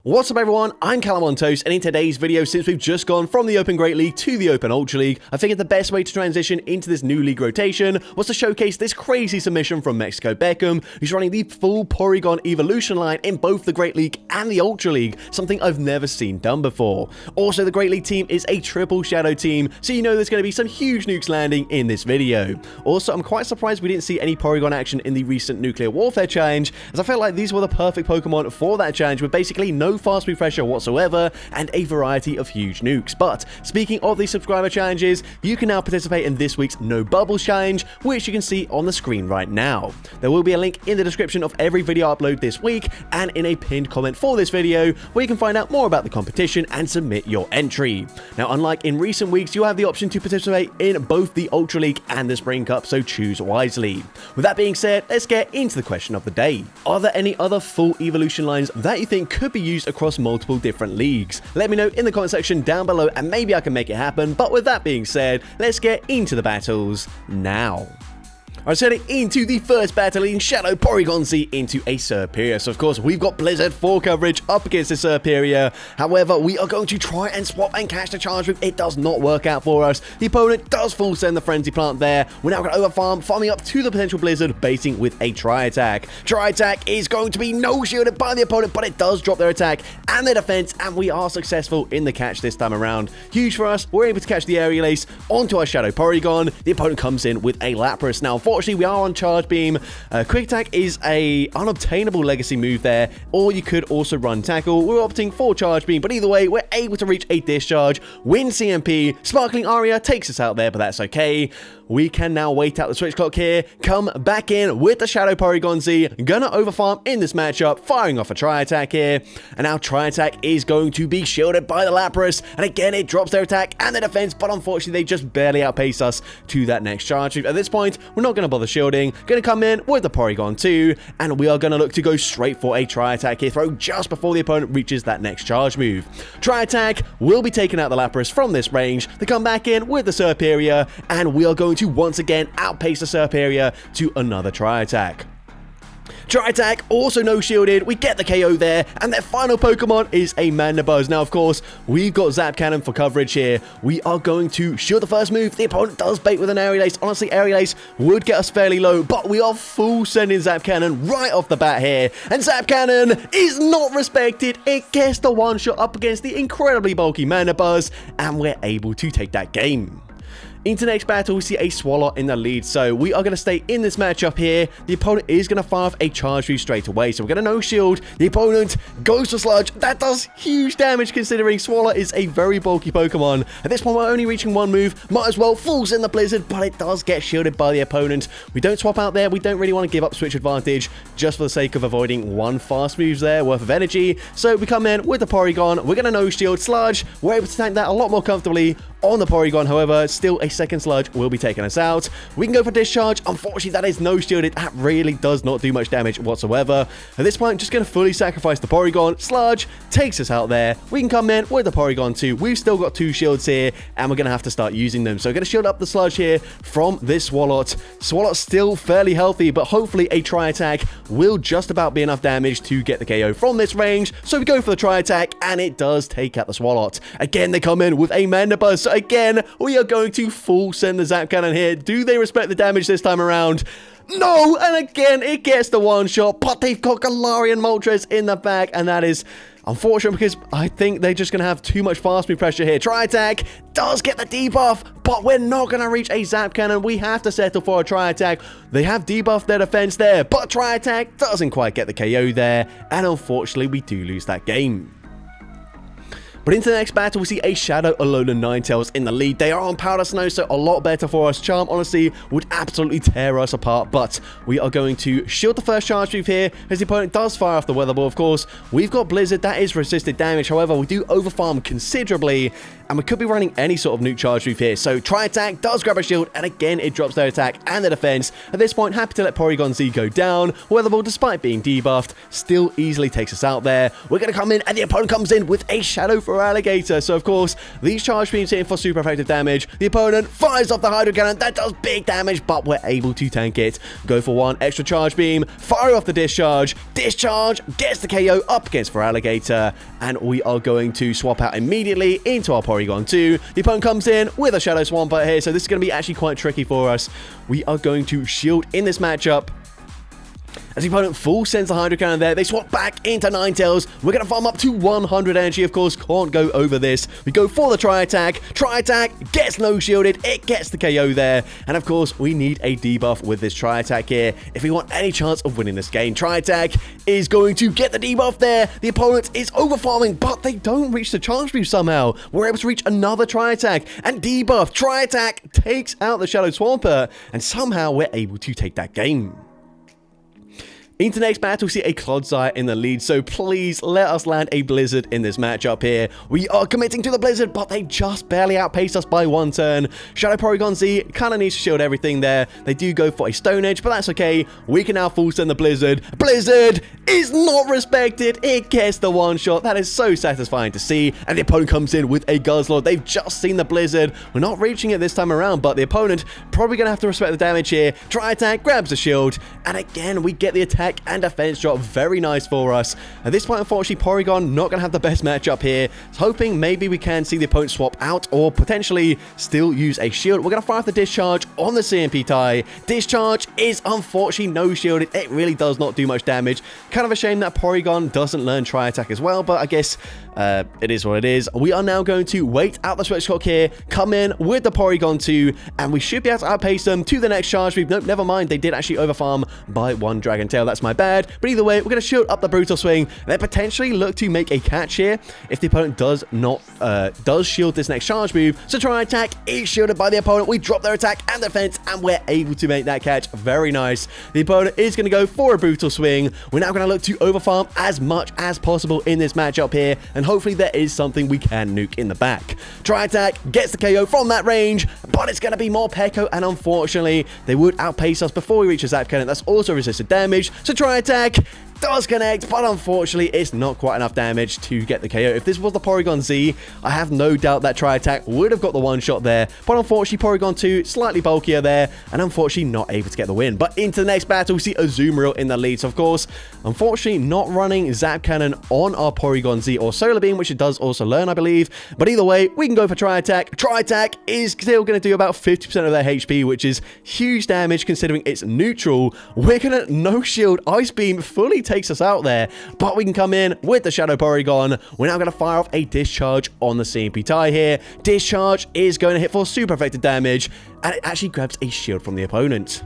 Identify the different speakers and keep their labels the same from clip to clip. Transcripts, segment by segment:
Speaker 1: What's up everyone, I'm CallumOnToast, and in today's video, since we've just gone from the Open Great League to the Open Ultra League, I figured the best way to transition into this new league rotation was to showcase this crazy submission from Mexico Beckham, who's running the full Porygon evolution line in both the Great League and the Ultra League, something I've never seen done before. Also, the Great League team is a triple shadow team, so you know there's going to be some huge nukes landing in this video. Also, I'm quite surprised we didn't see any Porygon action in the recent Nuclear Warfare challenge, as I felt like these were the perfect Pokemon for that challenge with basically no fast move pressure whatsoever and a variety of huge nukes. But speaking of the subscriber challenges, you can now participate in this week's No Bubbles challenge, which you can see on the screen right now. There will be a link in the description of every video upload this week and in a pinned comment for this video where you can find out more about the competition and submit your entry. Now, unlike in recent weeks, you have the option to participate in both the Ultra League and the Spring Cup, so choose wisely. With that being said, let's get into the question of the day. Are there any other full evolution lines that you think could be used across multiple different leagues? Let me know in the comment section down below and maybe I can make it happen. But with that being said, let's get into the battles now. Alright, so heading into the first battle in Shadow Porygon Z into a Serperior. So of course we've got Blizzard for coverage up against the Serperior. However, we are going to try and swap and catch the charge move. It does not work out for us. The opponent does full send the Frenzy Plant there. We're now going to overfarm, farming up to the potential Blizzard, baiting with a Tri-Attack. Tri-Attack is going to be no shielded by the opponent, but it does drop their attack and their defense, and we are successful in the catch this time around. Huge for us. We're able to catch the Aerial Ace onto our Shadow Porygon. The opponent comes in with a Lapras. Now, unfortunately, we are on Charge Beam. Quick Attack is a unobtainable legacy move there, or you could also run Tackle. We're opting for Charge Beam, but either way, we're able to reach a Discharge, win CMP. Sparkling Aria takes us out there, but that's okay. We can now wait out the switch clock here, come back in with the Shadow Porygon Z, gonna overfarm in this matchup, firing off a Tri-Attack here, and now Tri-Attack is going to be shielded by the Lapras, and again it drops their attack and their defense, but unfortunately they just barely outpace us to that next charge move. At this point, we're not gonna bother shielding, gonna come in with the Porygon 2, and we are gonna look to go straight for a Tri-Attack here, throw just before the opponent reaches that next charge move. Tri-Attack will be taking out the Lapras from this range. They come back in with the Serperior, and we are going to once again outpace the Serperior to another Tri-Attack. Tri-Attack, also no shielded, we get the KO there, and their final Pokemon is a Mandibuzz. Now, of course, we've got Zap Cannon for coverage here. We are going to shield the first move. The opponent does bait with an Aerial Ace. Honestly, Aerial Ace would get us fairly low, but we are full sending Zap Cannon right off the bat here, and Zap Cannon is not respected. It gets the one-shot up against the incredibly bulky Mandibuzz, and we're able to take that game. Into the next battle, we see a Swalot in the lead, so we are going to stay in this matchup here. The opponent is going to fire off a charge move straight away, so we're going to no shield. The opponent goes for Sludge. That does huge damage considering Swalot is a very bulky Pokemon. At this point, we're only reaching one move. Might as well full send the Blizzard, but it does get shielded by the opponent. We don't swap out there. We don't really want to give up switch advantage just for the sake of avoiding one fast moves there worth of energy. So we come in with the Porygon. We're going to no shield Sludge. We're able to tank that a lot more comfortably on the Porygon. However, still a second Sludge will be taking us out. We can go for Discharge. Unfortunately, that is no shielded. That really does not do much damage whatsoever. At this point, just going to fully sacrifice the Porygon. Sludge takes us out there. We can come in with the Porygon 2. We've still got 2 shields here, and we're going to have to start using them. So we're going to shield up the Sludge here from this Swalot. Swalot's still fairly healthy, but hopefully a Tri-Attack will just about be enough damage to get the KO from this range. So we go for the Tri-Attack, and it does take out the Swalot. Again, they come in with a Mandibuzz. So again, we are going to full send the Zap Cannon here. Do they respect the damage this time around? No! And again, it gets the one shot, but they've got Galarian Moltres in the back, and that is unfortunate because I think they're just going to have too much fast move pressure here. Tri-Attack does get the debuff, but we're not going to reach a Zap Cannon. We have to settle for a Tri-Attack. They have debuffed their defense there, but Tri-Attack doesn't quite get the KO there, and unfortunately, we do lose that game. But into the next battle, we see a Shadow Alolan Ninetales in the lead. They are on Powder Snow, so a lot better for us. Charm, honestly, would absolutely tear us apart, but we are going to shield the first charge move here, as the opponent does fire off the Weather Ball, of course. We've got Blizzard, that is resisted damage. However, we do overfarm considerably, and we could be running any sort of nuke charge move here. So Tri Attack does grab a shield, and again it drops their attack and their defense. At this point, happy to let Porygon Z go down. Weather Ball, despite being debuffed, still easily takes us out there. We're going to come in, and the opponent comes in with a Shadow for Alligator. So of course, these charge beams hitting for super effective damage. The opponent fires off the Hydro Cannon. That does big damage, but we're able to tank it. Go for one extra charge beam, fire off the discharge. Discharge gets the KO up against for Alligator, and we are going to swap out immediately into our Porygon 2. The opponent comes in with a Shadow Swampert here, so this is going to be actually quite tricky for us. We are going to shield in this matchup. As the opponent full sends the Hydro Cannon there, they swap back into Ninetales. We're going to farm up to 100 energy, of course, can't go over this. We go for the Tri Attack. Tri Attack gets no shielded, it gets the KO there. And of course, we need a debuff with this Tri Attack here if we want any chance of winning this game. Tri Attack is going to get the debuff there. The opponent is over farming, but they don't reach the charge move somehow. We're able to reach another Tri Attack and debuff. Tri Attack takes out the Shadow Swampert, and somehow we're able to take that game. Into next battle, we see a Clodsire in the lead, so please let us land a Blizzard in this matchup here. We are committing to the Blizzard, but they just barely outpaced us by one turn. Shadow Porygon Z kind of needs to shield everything there. They do go for a Stone Edge, but that's okay. We can now full send the Blizzard. Blizzard is not respected. It gets the one shot. That is so satisfying to see. And the opponent comes in with a Guzzlord. They've just seen the Blizzard. We're not reaching it this time around, but the opponent probably going to have to respect the damage here. Tri Attack grabs the shield, and again, we get the attack and defense drop. Very nice for us. At this point, unfortunately, Porygon not going to have the best matchup here. Hoping maybe we can see the opponent swap out or potentially still use a shield. We're going to fire off the discharge on the CMP tie. Discharge is unfortunately no shielded. It really does not do much damage. Kind of a shame that Porygon doesn't learn Tri Attack as well, but I guess it is what it is. We are now going to wait out the switch clock here, come in with the Porygon 2, and we should be able to outpace them to the next charge move. Nope, never mind. They did actually overfarm by one Dragon Tail. That's my bad. But either way, we're going to shield up the Brutal Swing. They potentially look to make a catch here if the opponent does shield this next charge move. So Tri Attack is shielded by the opponent. We drop their attack and defense, and we're able to make that catch. Very nice. The opponent is going to go for a Brutal Swing. We're now going to look to overfarm as much as possible in this matchup here, and hopefully there is something we can nuke in the back. Tri Attack gets the KO from that range, but it's going to be more Peko, and unfortunately, they would outpace us before we reach a Zap Cannon. That's also resisted damage. So Tri Attack does connect, but unfortunately, it's not quite enough damage to get the KO. If this was the Porygon Z, I have no doubt that Tri Attack would have got the one shot there, but unfortunately, Porygon 2 slightly bulkier there, and unfortunately not able to get the win. But into the next battle, we see Azumarill in the lead. So of course, unfortunately, not running Zap Cannon on our Porygon Z or Solar Beam, which it does also learn, I believe. But either way, we can go for Tri Attack. Tri Attack is still going to do about 50% of their HP, which is huge damage considering it's neutral. We're going to no shield Ice Beam fully takes us out there, but we can come in with the Shadow Porygon. We're now going to fire off a Discharge on the CMP tie here. Discharge is going to hit for super effective damage, and it actually grabs a shield from the opponent.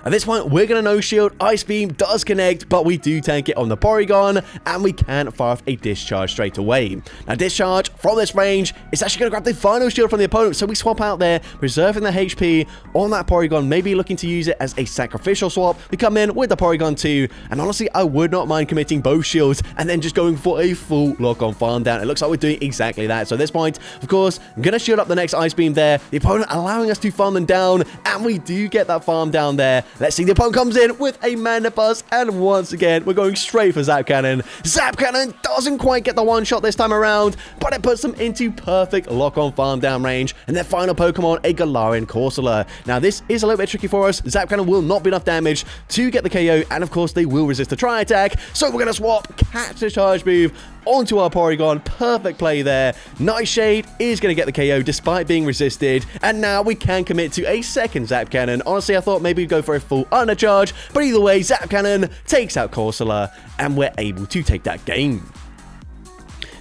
Speaker 1: At this point, we're going to no-shield. Ice Beam does connect, but we do tank it on the Porygon, and we can fire off a Discharge straight away. Now, Discharge from this range is actually going to grab the final shield from the opponent, so we swap out there, preserving the HP on that Porygon, maybe looking to use it as a sacrificial swap. We come in with the Porygon 2, and honestly, I would not mind committing both shields and then just going for a full lock-on farm down. It looks like we're doing exactly that. So at this point, of course, I'm going to shield up the next Ice Beam there. The opponent allowing us to farm them down, and we do get that farm down there. Let's see, the opponent comes in with a Mandibuzz, and once again, we're going straight for Zap Cannon. Zap Cannon doesn't quite get the one shot this time around, but it puts them into perfect lock-on farm down range, and their final Pokemon, a Galarian Corsola. Now, this is a little bit tricky for us. Zap Cannon will not be enough damage to get the KO, and of course, they will resist the Tri Attack, so we're going to swap, catch the charge move onto our Porygon. Perfect play there. Nightshade is going to get the KO despite being resisted, and now we can commit to a second Zap Cannon. Honestly, I thought maybe we'd go for a full undercharge, but either way, Zap Cannon takes out Corsola, and we're able to take that game.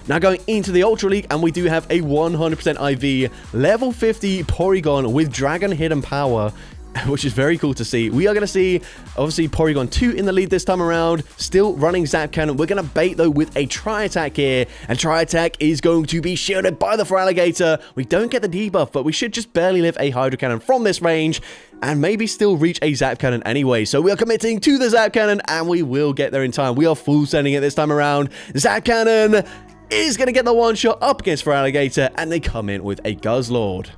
Speaker 1: Now going into the Ultra League, and we do have a 100% IV level 50 Porygon with Dragon Hidden Power, which is very cool to see. We are going to see, obviously, Porygon 2 in the lead this time around, still running Zap Cannon. We're going to bait, though, with a Tri Attack here, and Tri Attack is going to be shielded by the Feraligatr. We don't get the debuff, but we should just barely live a Hydro Cannon from this range, and maybe still reach a Zap Cannon anyway. So we are committing to the Zap Cannon, and we will get there in time. We are full sending it this time around. Zap Cannon is going to get the one-shot up against Feraligatr, and they come in with a Guzzlord.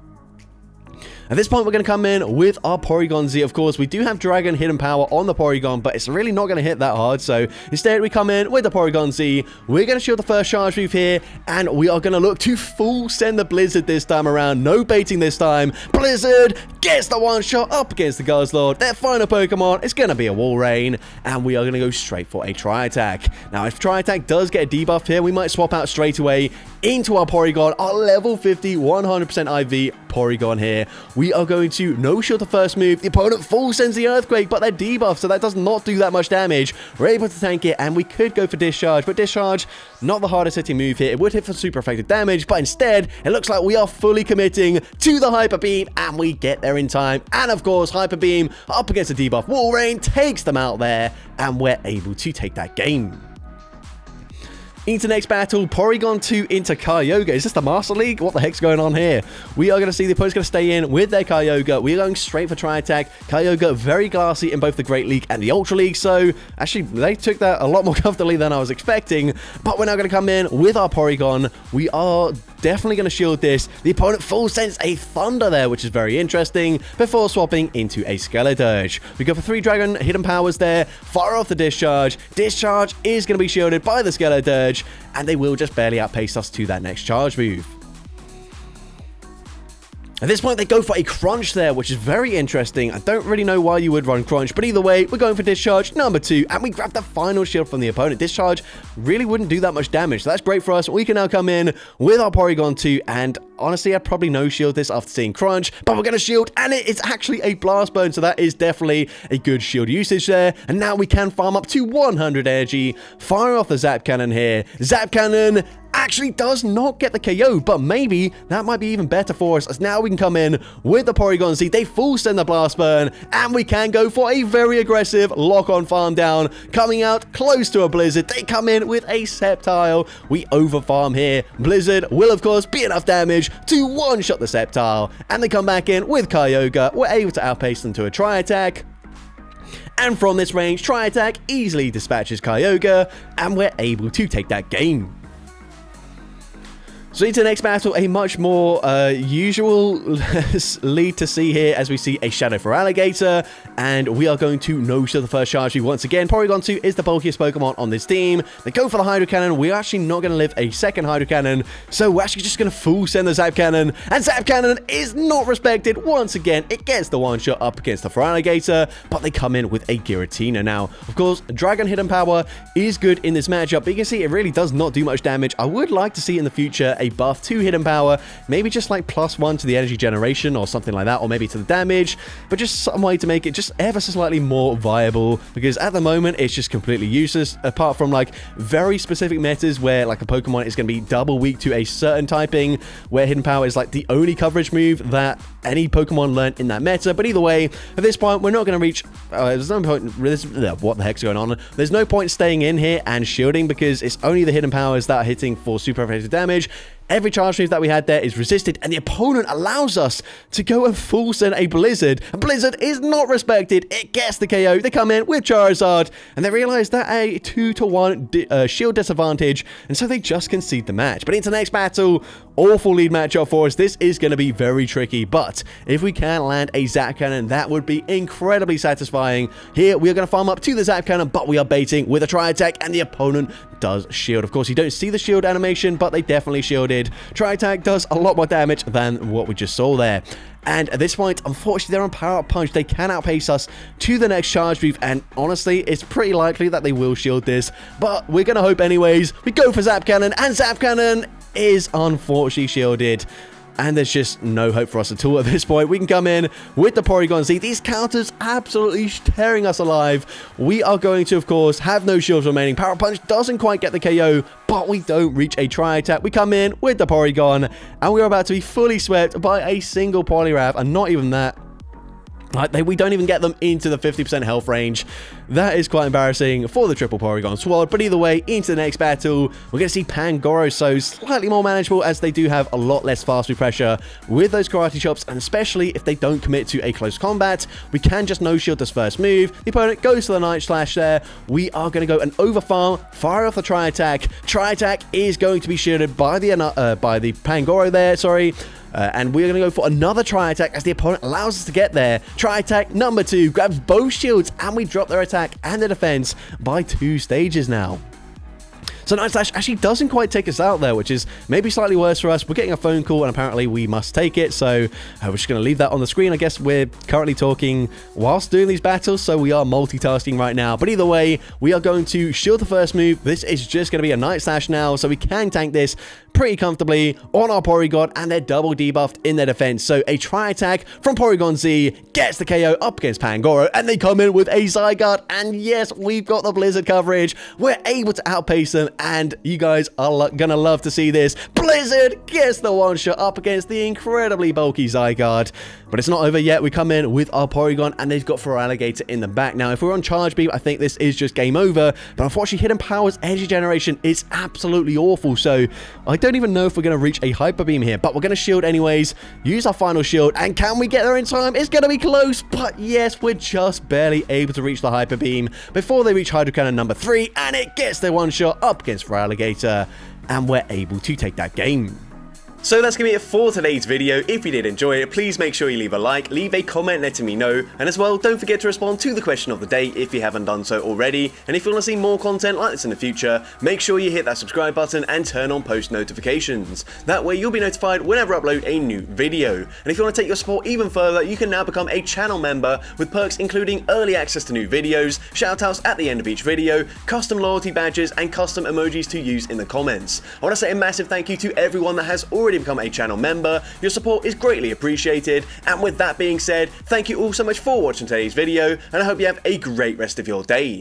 Speaker 1: At this point, we're going to come in with our Porygon Z. Of course, we do have Dragon Hidden Power on the Porygon, but it's really not going to hit that hard. So instead, we come in with the Porygon Z. We're going to shield the first charge move here, and we are going to look to full send the Blizzard this time around. No baiting this time. Blizzard gets the one shot up against the Guzzlord. Their final Pokemon is going to be a Wall Rain, and we are going to go straight for a Tri-Attack. Now, if Tri-Attack does get a debuff here, we might swap out straight away into our Porygon, our level 50, 100% IV Porygon here. We are going to no-shield the first move. The opponent full sends the Earthquake, but they're debuffed, so that does not do that much damage. We're able to tank it, and we could go for Discharge, but Discharge, not the hardest hitting move here. It would hit for super effective damage, but instead, it looks like we are fully committing to the Hyper Beam, and we get there in time. And of course, Hyper Beam up against the debuff Wall Rain takes them out there, and we're able to take that game. Into next battle, Porygon 2 into Kyogre. Is this the Master League? What the heck's going on here? We are going to see the opponent's going to stay in with their Kyogre. We're going straight for Tri-Attack. Kyogre very glassy in both the Great League and the Ultra League, so actually they took that a lot more comfortably than I was expecting. But we're now going to come in with our Porygon. We are definitely going to shield this. The opponent full sends a Thunder there, which is very interesting, before swapping into a Skeleturge. We go for 3 Dragon Hidden Powers there, fire off the Discharge. Discharge is going to be shielded by the Skeleturge, and they will just barely outpace us to that next charge move. At this point, they go for a Crunch there, which is very interesting. I don't really know why you would run Crunch, but either way, we're going for Discharge number 2, and we grab the final shield from the opponent. Discharge really wouldn't do that much damage, so that's great for us. We can now come in with our Porygon 2, and honestly, I'd probably no-shield this after seeing Crunch, but we're going to shield, and it's actually a Blast Burn, so that is definitely a good shield usage there. And now we can farm up to 100 energy, fire off the Zap Cannon here. Zap Cannon actually does not get the KO, but maybe that might be even better for us, as now we can come in with the Porygon Z. They full send the Blast Burn, and we can go for a very aggressive lock-on farm down, coming out close to a Blizzard. They come in with a Sceptile. We over-farm here. Blizzard will, of course, be enough damage to one-shot the Sceptile, and they come back in with Kyogre. We're able to outpace them to a Tri-Attack. And from this range, Tri-Attack easily dispatches Kyogre, and we're able to take that game. So into the next battle, a much more usual lead to see here, as we see a Shadow Feraligatr, and we are going to no-shield the first charge move once again. Porygon 2 is the bulkiest Pokemon on this team. They go for the Hydro Cannon. We're actually not going to live a second Hydro Cannon, so we're actually just going to full send the Zap Cannon, and Zap Cannon is not respected once again. It gets the one-shot up against the Feraligatr, but they come in with a Giratina. Now, of course, Dragon Hidden Power is good in this matchup, but you can see it really does not do much damage. I would like to see in the future a buff to Hidden Power, maybe just like +1 to the energy generation or something like that, or maybe to the damage, but just some way to make it just ever so slightly more viable, because at the moment it's just completely useless, apart from like very specific metas where like a Pokemon is going to be double weak to a certain typing, where Hidden Power is like the only coverage move that any Pokemon learned in that meta. But either way, at this point we're not going to reach there's no point, what the heck's going on, there's no point staying in here and shielding, because it's only the Hidden Powers that are hitting for super effective damage. Every charge move that we had there is resisted, and the opponent allows us to go and full send a Blizzard. Blizzard is not respected. It gets the KO. They come in with Charizard, and they realize that a 2-to-1 shield disadvantage, and so they just concede the match. But into the next battle, awful lead matchup for us. This is going to be very tricky, but if we can land a Zap Cannon, that would be incredibly satisfying. Here, we are going to farm up to the Zap Cannon, but we are baiting with a Tri-Attack, and the opponent does shield. Of course, you don't see the shield animation, but they definitely shielded. Tri-Attack does a lot more damage than what we just saw there. And at this point, unfortunately, they're on Power Up Punch. They can outpace us to the next charge move, and honestly, it's pretty likely that they will shield this, but we're going to hope anyways. We go for Zap Cannon, and Zap Cannon is unfortunately shielded. And there's just no hope for us at all at this point. We can come in with the Porygon Z. These counters absolutely tearing us alive. We are going to, of course, have no shields remaining. Power Punch doesn't quite get the KO, but we don't reach a Tri-Attack. We come in with the Porygon, and we're about to be fully swept by a single Poliwrath, and not even that. Like, we don't even get them into the 50% health range. That is quite embarrassing for the triple Porygon squad. But either way, into the next battle, we're going to see Pangoro, so slightly more manageable as they do have a lot less fast move pressure with those karate chops, and especially if they don't commit to a close combat, we can just no-shield this first move. The opponent goes to the Night Slash there. We are going to go an overfarm, fire off the Tri-Attack. Tri-Attack is going to be shielded by the Pangoro there, sorry. And we're going to go for another Tri-Attack as the opponent allows us to get there. Tri-Attack number 2 grabs both shields, and we drop their attack and their defense by 2 stages now. So Night Slash actually doesn't quite take us out there, which is maybe slightly worse for us. We're getting a phone call, and apparently we must take it. So we're just going to leave that on the screen. I guess we're currently talking whilst doing these battles, so we are multitasking right now. But either way, we are going to shield the first move. This is just going to be a Night Slash now, so we can tank this pretty comfortably on our Porygon, and they're double debuffed in their defense. So a Tri-Attack from Porygon Z gets the KO up against Pangoro, and they come in with a Zygarde, and yes, we've got the Blizzard coverage. We're able to outpace them, and you guys are gonna love to see this. Blizzard gets the one-shot up against the incredibly bulky Zygarde. But it's not over yet. We come in with our Porygon, and they've got Feraligatr in the back. Now, if we're on Charge Beam, I think this is just game over. But unfortunately, Hidden Power's Energy Generation is absolutely awful. So I don't even know if we're going to reach a Hyper Beam here. But we're going to shield anyways. Use our final shield. And can we get there in time? It's going to be close. But yes, we're just barely able to reach the Hyper Beam before they reach Hydro Cannon number 3. And it gets their one-shot up against Feraligatr. And we're able to take that game. So that's going to be it for today's video. If you did enjoy it, please make sure you leave a like, leave a comment letting me know, and as well, don't forget to respond to the question of the day if you haven't done so already. And if you want to see more content like this in the future, make sure you hit that subscribe button and turn on post notifications. That way you'll be notified whenever I upload a new video. And if you want to take your support even further, you can now become a channel member with perks including early access to new videos, shoutouts at the end of each video, custom loyalty badges, and custom emojis to use in the comments. I want to say a massive thank you to everyone that has already become a channel member. Your support is greatly appreciated, and with that being said, thank you all so much for watching today's video, and I hope you have a great rest of your day.